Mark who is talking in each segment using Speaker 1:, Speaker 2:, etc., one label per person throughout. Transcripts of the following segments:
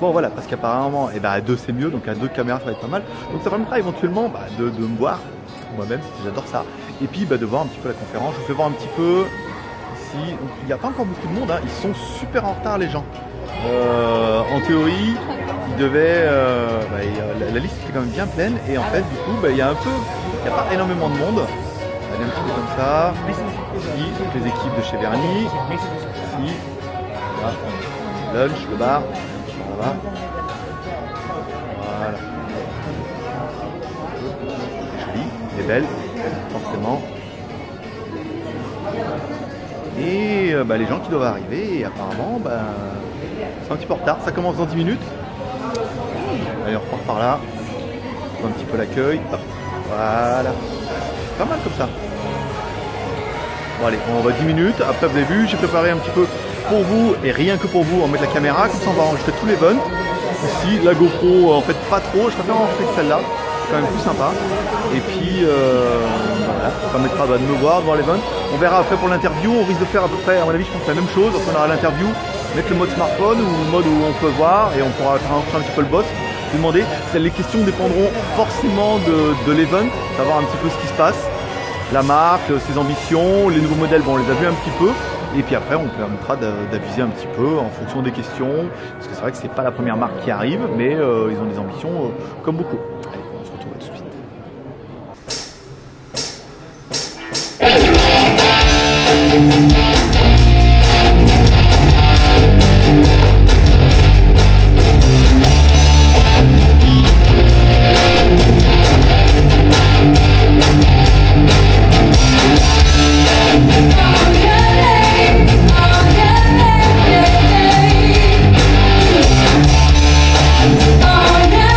Speaker 1: Bon voilà, parce qu'apparemment, à 2 c'est mieux, donc à 2 caméras ça va être pas mal. Donc ça permettra éventuellement de me voir moi-même, j'adore ça. Et puis de voir un petit peu la conférence. Je vous fais voir un petit peu ici. Donc, il n'y a pas encore beaucoup de monde, hein. Ils sont super en retard les gens. En théorie, ils devaient, la liste était quand même bien pleine et en fait du coup il y a pas énormément de monde. Elle est un petit peu comme ça. Ici, donc les équipes de chez Verny. Ici, là, lunch, le bar. Voilà. Voilà. Jolie, elle est belle, forcément. Et les gens qui doivent arriver, et apparemment, c'est un petit peu en retard. Ça commence dans 10 minutes. Allez, on repart par là. On voit un petit peu l'accueil. Voilà. Pas mal comme ça. Bon allez, on va 10 minutes. Après, vous avez vu, j'ai préparé un petit peu pour vous, et rien que pour vous, on va mettre la caméra. Comme ça, on va enregistrer tous les events. Ici, la GoPro, en fait, pas trop. Je préfère enregistrer que celle-là. C'est quand même plus sympa. Et puis, voilà, ça permettra de me voir, de voir l'event. On verra après pour l'interview. On risque de faire à peu près, à mon avis, je pense la même chose. Donc, on aura l'interview, mettre le mode smartphone ou le mode où on peut voir et on pourra faire un petit peu le boss. Vous demander, les questions dépendront forcément de l'event, savoir un petit peu ce qui se passe, la marque, ses ambitions, les nouveaux modèles, bon, on les a vus un petit peu. Et puis après, on permettra d'aviser un petit peu en fonction des questions. Parce que c'est vrai que c'est pas la première marque qui arrive, mais ils ont des ambitions comme beaucoup. Allez, on se retrouve tout de suite.
Speaker 2: Oh, yeah.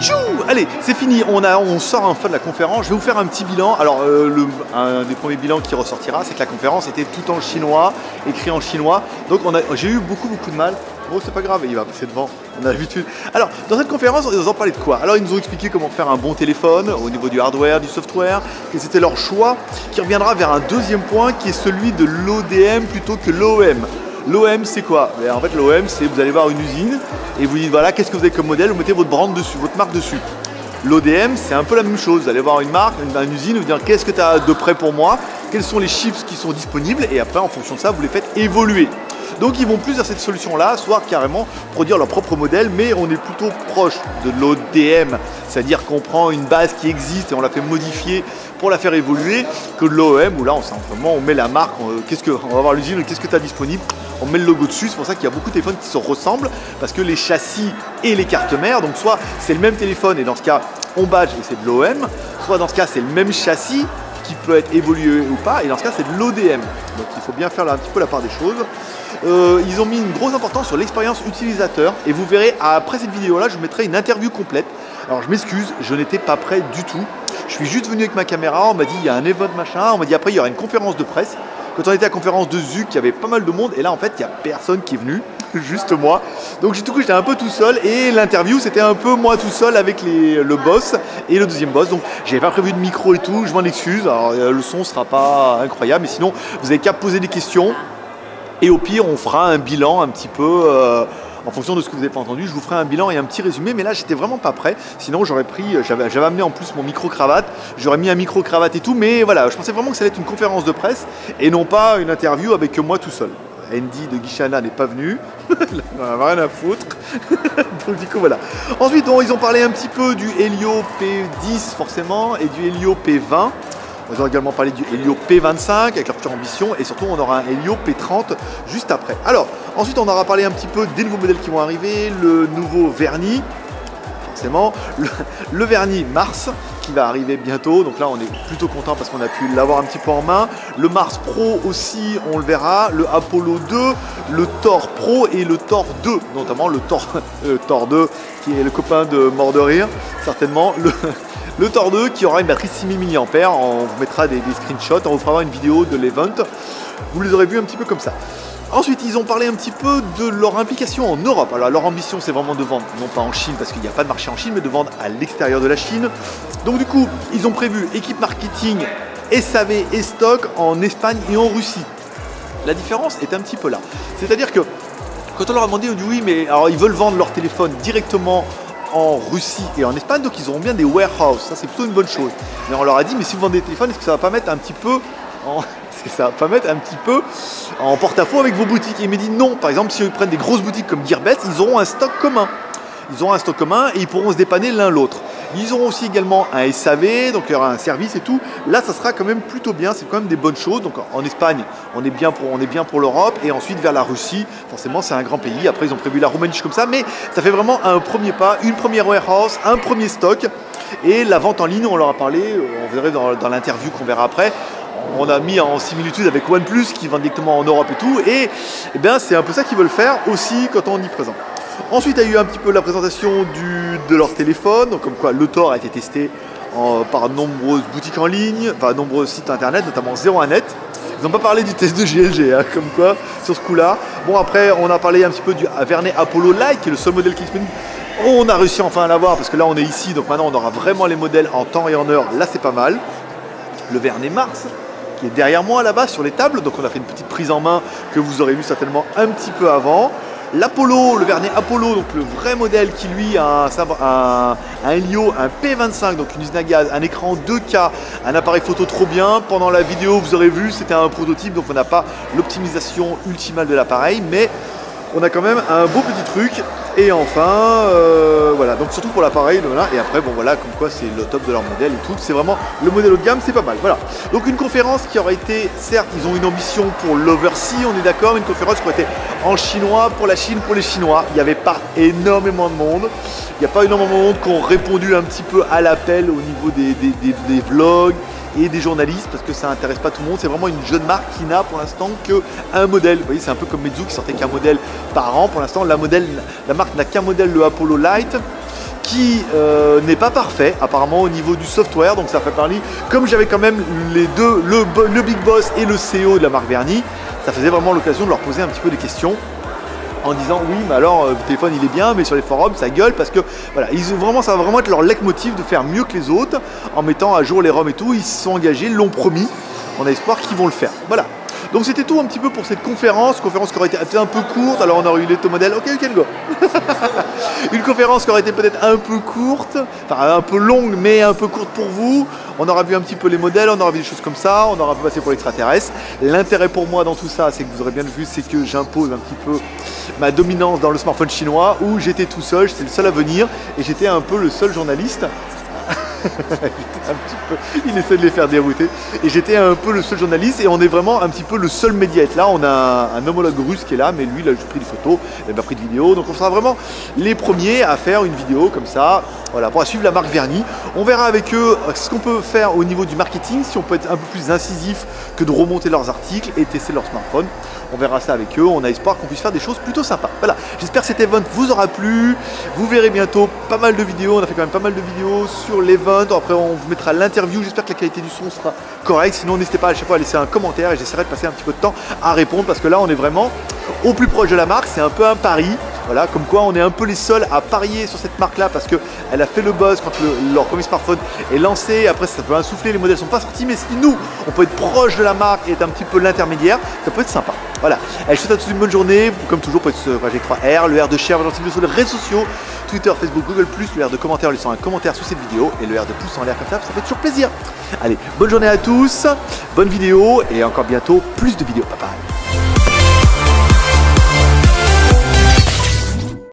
Speaker 1: Tchou! Allez, c'est fini, on sort enfin de la conférence. Je vais vous faire un petit bilan. Alors, un des premiers bilans qui ressortira, c'est que la conférence était tout en chinois, écrit en chinois. Donc, j'ai eu beaucoup de mal. Bon, c'est pas grave, il va passer devant, on a l'habitude. Alors, dans cette conférence, ils nous ont parlé de quoi? Alors, ils nous ont expliqué comment faire un bon téléphone au niveau du hardware, du software, que c'était leur choix, qui reviendra vers un deuxième point qui est celui de l'ODM plutôt que l'OM. L'OM, c'est quoi? En fait, l'OM, c'est vous allez voir une usine et vous dites voilà, qu'est-ce que vous avez comme modèle, vous mettez votre brand dessus, votre marque dessus. L'ODM, c'est un peu la même chose. Vous allez voir une marque, une usine, vous dire qu'est-ce que tu as de prêt pour moi, quels sont les chips qui sont disponibles et après, en fonction de ça, vous les faites évoluer. Donc, ils vont plus vers cette solution-là, soit carrément produire leur propre modèle, mais on est plutôt proche de l'ODM, c'est-à-dire qu'on prend une base qui existe et on la fait modifier pour la faire évoluer, que de l'OM où là, on met la marque, on va voir l'usine, qu'est-ce que tu as disponible, on met le logo dessus. C'est pour ça qu'il y a beaucoup de téléphones qui se ressemblent parce que les châssis et les cartes mères, donc soit c'est le même téléphone et dans ce cas on badge et c'est de l'OM, soit dans ce cas c'est le même châssis qui peut être évolué ou pas et dans ce cas c'est de l'ODM. Donc il faut bien faire là, un petit peu la part des choses. Ils ont mis une grosse importance sur l'expérience utilisateur et vous verrez après cette vidéo là je vous mettrai une interview complète. Alors je m'excuse, je n'étais pas prêt du tout. Je suis juste venu avec ma caméra, on m'a dit il y a un event machin, on m'a dit après il y aura une conférence de presse. Quand on était à la conférence de Zuc, il y avait pas mal de monde et là en fait il n'y a personne qui est venu, juste moi. Donc du coup j'étais un peu tout seul et l'interview c'était un peu moi tout seul avec le boss et le deuxième boss. Donc j'avais pas prévu de micro et tout, je m'en excuse. Alors le son sera pas incroyable mais sinon vous avez qu'à poser des questions et au pire on fera un bilan un petit peu... en fonction de ce que vous n'avez pas entendu, je vous ferai un bilan et un petit résumé, mais là j'étais vraiment pas prêt. Sinon j'aurais j'avais amené en plus mon micro-cravate, j'aurais mis un micro-cravate et tout, mais voilà, je pensais vraiment que ça allait être une conférence de presse et non pas une interview avec moi tout seul. Andy de Guichana n'est pas venu, il n'en avait rien à foutre. Donc du coup voilà. Ensuite ils ont parlé un petit peu du Helio P10 forcément et du Helio P20. Ils ont également parlé du Helio P25 avec leur future ambition et surtout on aura un Helio P30 juste après. Alors ensuite on aura parlé un petit peu des nouveaux modèles qui vont arriver, le nouveau vernis, forcément, le vernis Mars qui va arriver bientôt, donc là on est plutôt content parce qu'on a pu l'avoir un petit peu en main. Le Mars Pro aussi on le verra, le Apollo 2, le Thor Pro et le Thor 2, notamment le Thor 2 qui est le copain de Mort de Rire, certainement. Le Thor 2 qui aura une batterie 6000 mAh, on vous mettra des screenshots, on vous fera une vidéo de l'event, vous les aurez vus un petit peu comme ça. Ensuite, ils ont parlé un petit peu de leur implication en Europe. Alors, leur ambition, c'est vraiment de vendre, non pas en Chine, parce qu'il n'y a pas de marché en Chine, mais de vendre à l'extérieur de la Chine. Donc, du coup, ils ont prévu équipe marketing, SAV et stock en Espagne et en Russie. La différence est un petit peu là. C'est-à-dire que, quand on leur a demandé, on dit oui, mais alors, ils veulent vendre leur téléphone directement en Russie et en Espagne, donc ils auront bien des warehouses, ça c'est plutôt une bonne chose. Mais on leur a dit, mais si vous vendez des téléphones, est-ce que ça va pas mettre un petit peu en porte-à-faux avec vos boutiques? Et il m'a dit non, par exemple si ils prennent des grosses boutiques comme Gearbest, ils auront un stock commun. Ils auront un stock commun et ils pourront se dépanner l'un l'autre. Ils auront aussi également un SAV, donc il y aura un service et tout. Là, ça sera quand même plutôt bien, c'est quand même des bonnes choses. Donc en Espagne, on est bien pour l'Europe et ensuite vers la Russie. Forcément, c'est un grand pays. Après, ils ont prévu la Roumanie comme ça, mais ça fait vraiment un premier pas, une première warehouse, un premier stock. Et la vente en ligne, on leur a parlé, on verra dans l'interview qu'on verra après. On a mis en similitude avec OnePlus qui vend directement en Europe et tout. Et bien, c'est un peu ça qu'ils veulent faire aussi quand on y est présent. Ensuite, il y a eu un petit peu la présentation de leur téléphone, donc comme quoi le Thor a été testé par nombreuses boutiques en ligne, enfin nombreux sites internet, notamment 01net. Ils n'ont pas parlé du test de GLG, hein, comme quoi, sur ce coup-là. Bon, après, on a parlé un petit peu du Vernet Apollo Lite, qui est le seul modèle qui est disponible. On a réussi enfin à l'avoir, parce que là, on est ici, donc maintenant, on aura vraiment les modèles en temps et en heure. Là, c'est pas mal. Le Vernet Mars, qui est derrière moi là-bas sur les tables, donc on a fait une petite prise en main que vous aurez vu certainement un petit peu avant. L'Apollo, le Vernet Apollo, donc le vrai modèle qui lui a un Helio, un P25, donc une usine à gaz, un écran 2K, un appareil photo trop bien. Pendant la vidéo, vous aurez vu, c'était un prototype, donc on n'a pas l'optimisation ultimale de l'appareil, mais on a quand même un beau petit truc. Et enfin, voilà, donc surtout pour l'appareil, voilà. Et après, bon voilà, comme quoi c'est le top de leur modèle et tout. C'est vraiment le modèle haut de gamme, c'est pas mal. Voilà. Donc une conférence qui aurait été, certes, ils ont une ambition pour l'Oversea, on est d'accord, mais une conférence qui aurait été en chinois, pour la Chine, pour les Chinois. Il n'y avait pas énormément de monde. Il n'y a pas énormément de monde qui ont répondu un petit peu à l'appel au niveau des vlogs et des journalistes, parce que ça n'intéresse pas tout le monde. C'est vraiment une jeune marque qui n'a pour l'instant qu'un modèle. Vous voyez, c'est un peu comme Meizu qui sortait qu'un modèle par an. Pour l'instant, la marque n'a qu'un modèle, le Apollo Lite, qui n'est pas parfait apparemment au niveau du software, donc ça fait parler, comme j'avais quand même les deux, le Big Boss et le CEO de la marque Verny, ça faisait vraiment l'occasion de leur poser un petit peu des questions en disant oui mais alors le téléphone il est bien mais sur les forums ça gueule parce que voilà, ça va vraiment être leur leitmotiv de faire mieux que les autres en mettant à jour les ROM et tout, ils se sont engagés, ils l'ont promis, on a espoir qu'ils vont le faire, voilà. Donc c'était tout un petit peu pour cette conférence qui aurait été un peu courte, alors on aurait eu les modèles, ok you can go. Une conférence qui aurait été peut-être un peu courte, enfin un peu longue mais un peu courte pour vous. On aura vu un petit peu les modèles, on aura vu des choses comme ça, on aura passé pour l'extraterrestre. L'intérêt pour moi dans tout ça, c'est que vous aurez bien vu, c'est que j'impose un petit peu ma dominance dans le smartphone chinois où j'étais tout seul, j'étais le seul à venir et j'étais un peu le seul journaliste. Un petit peu, il essaie de les faire dérouter et j'étais un peu le seul journaliste et on est vraiment un petit peu le seul média à être là. On a un homologue russe qui est là mais lui il a juste pris des photos, il n'a pas pris de vidéo, donc on sera vraiment les premiers à faire une vidéo comme ça, voilà, pour suivre la marque Verny. On verra avec eux ce qu'on peut faire au niveau du marketing, si on peut être un peu plus incisif que de remonter leurs articles et tester leur smartphone. On verra ça avec eux, on a espoir qu'on puisse faire des choses plutôt sympas. Voilà, j'espère que cet event vous aura plu. Vous verrez bientôt pas mal de vidéos, on a fait quand même pas mal de vidéos sur l'event. Après on vous mettra l'interview, j'espère que la qualité du son sera correcte. Sinon n'hésitez pas à chaque fois à laisser un commentaire et j'essaierai de passer un petit peu de temps à répondre parce que là on est vraiment au plus proche de la marque, c'est un peu un pari. Voilà, comme quoi on est un peu les seuls à parier sur cette marque là parce qu'elle a fait le buzz quand leur premier smartphone est lancé. Après ça peut insouffler, les modèles sont pas sortis, mais si nous on peut être proche de la marque et être un petit peu l'intermédiaire, ça peut être sympa. Voilà, je vous souhaite à tous une bonne journée. Comme toujours, vous pouvez être sur G3R, le R de share, sur les réseaux sociaux, Twitter, Facebook, Google+, le R de commentaire, laissant un commentaire sous cette vidéo et le R de pouce en l'air comme ça fait toujours plaisir. Allez, bonne journée à tous, bonne vidéo et encore bientôt plus de vidéos. Bye bye.